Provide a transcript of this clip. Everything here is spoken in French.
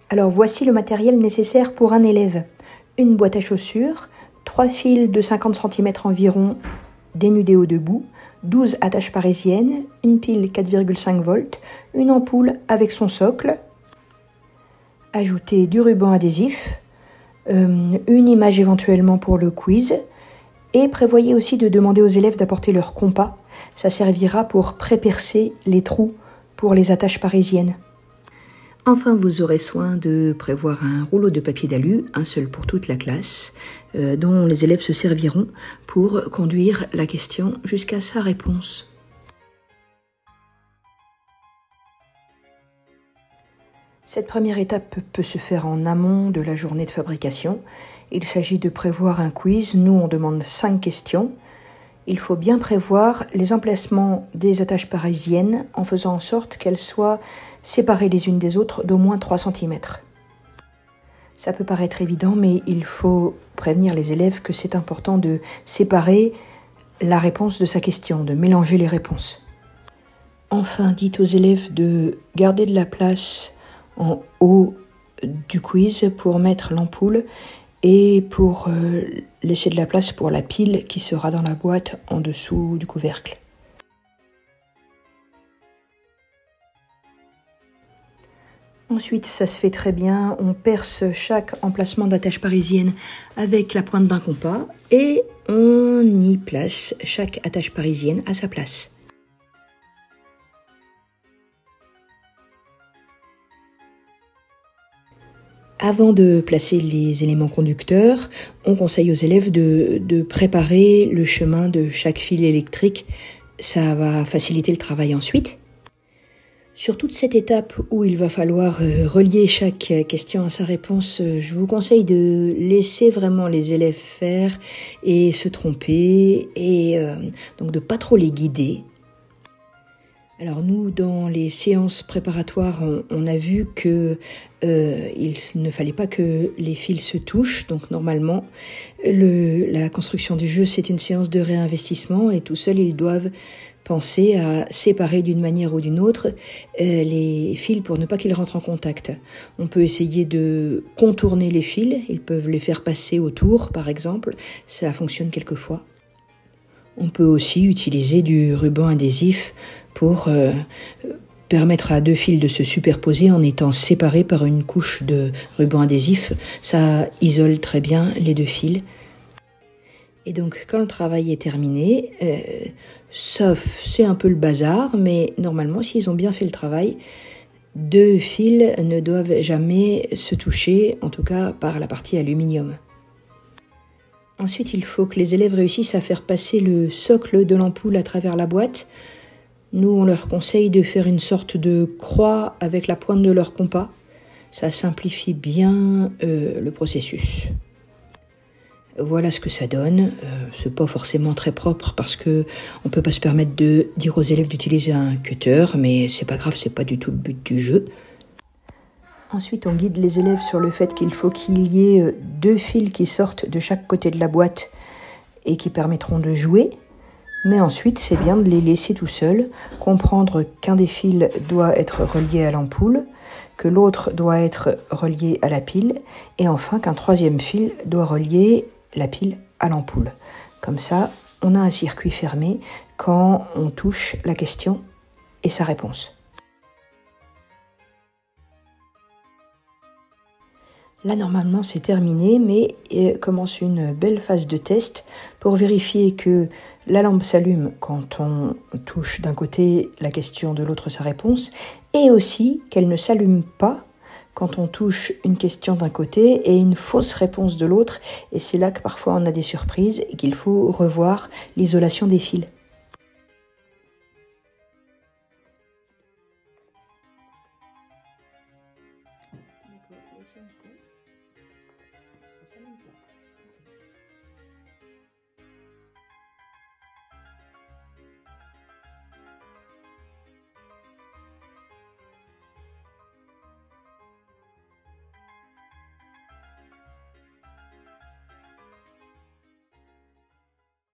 Alors voici le matériel nécessaire pour un élève. Une boîte à chaussures, 3 fils de 50 cm environ dénudés au debout, 12 attaches parisiennes, une pile 4,5 volts, une ampoule avec son socle. Ajoutez du ruban adhésif, une image éventuellement pour le quiz et prévoyez aussi de demander aux élèves d'apporter leur compas. Ça servira pour prépercer les trous pour les attaches parisiennes. Enfin, vous aurez soin de prévoir un rouleau de papier d'alu, un seul pour toute la classe, dont les élèves se serviront pour conduire la question jusqu'à sa réponse. Cette première étape peut se faire en amont de la journée de fabrication. Il s'agit de prévoir un quiz. Nous, on demande 5 questions. Il faut bien prévoir les emplacements des attaches parisiennes en faisant en sorte qu'elles soient séparées les unes des autres d'au moins 3 cm. Ça peut paraître évident, mais il faut prévenir les élèves que c'est important de séparer la réponse de sa question, de mélanger les réponses. Enfin, dites aux élèves de garder de la place en haut du quiz pour mettre l'ampoule et pour laisser de la place pour la pile qui sera dans la boîte en dessous du couvercle. Ensuite, ça se fait très bien, on perce chaque emplacement d'attache parisienne avec la pointe d'un compas et on y place chaque attache parisienne à sa place. Avant de placer les éléments conducteurs, on conseille aux élèves de préparer le chemin de chaque fil électrique. Ça va faciliter le travail ensuite. Sur toute cette étape où il va falloir relier chaque question à sa réponse, je vous conseille de laisser vraiment les élèves faire et se tromper et donc de pas trop les guider. Alors nous, dans les séances préparatoires, on a vu que il ne fallait pas que les fils se touchent. Donc normalement, la construction du jeu, c'est une séance de réinvestissement et tout seul, ils doivent penser à séparer d'une manière ou d'une autre les fils pour ne pas qu'ils rentrent en contact. On peut essayer de contourner les fils, ils peuvent les faire passer autour par exemple, ça fonctionne quelquefois. On peut aussi utiliser du ruban adhésif pour permettre à 2 fils de se superposer en étant séparés par une couche de ruban adhésif. Ça isole très bien les 2 fils. Et donc quand le travail est terminé, sauf c'est un peu le bazar, mais normalement s'ils ont bien fait le travail, 2 fils ne doivent jamais se toucher, en tout cas par la partie aluminium. Ensuite, il faut que les élèves réussissent à faire passer le socle de l'ampoule à travers la boîte. Nous, on leur conseille de faire une sorte de croix avec la pointe de leur compas. Ça simplifie bien le processus. Voilà ce que ça donne. C'est pas forcément très propre parce que on peut pas se permettre de dire aux élèves d'utiliser un cutter, mais c'est pas grave, c'est pas du tout le but du jeu. Ensuite, on guide les élèves sur le fait qu'il faut qu'il y ait 2 fils qui sortent de chaque côté de la boîte et qui permettront de jouer. Mais ensuite, c'est bien de les laisser tout seuls, comprendre qu'un des fils doit être relié à l'ampoule, que l'autre doit être relié à la pile, et enfin qu'un 3e fil doit relier la pile à l'ampoule. Comme ça, on a un circuit fermé quand on touche la question et sa réponse. Là, normalement, c'est terminé, mais commence une belle phase de test pour vérifier que la lampe s'allume quand on touche d'un côté la question, de l'autre sa réponse, et aussi qu'elle ne s'allume pas quand on touche une question d'un côté et une fausse réponse de l'autre. Et c'est là que parfois on a des surprises et qu'il faut revoir l'isolation des fils.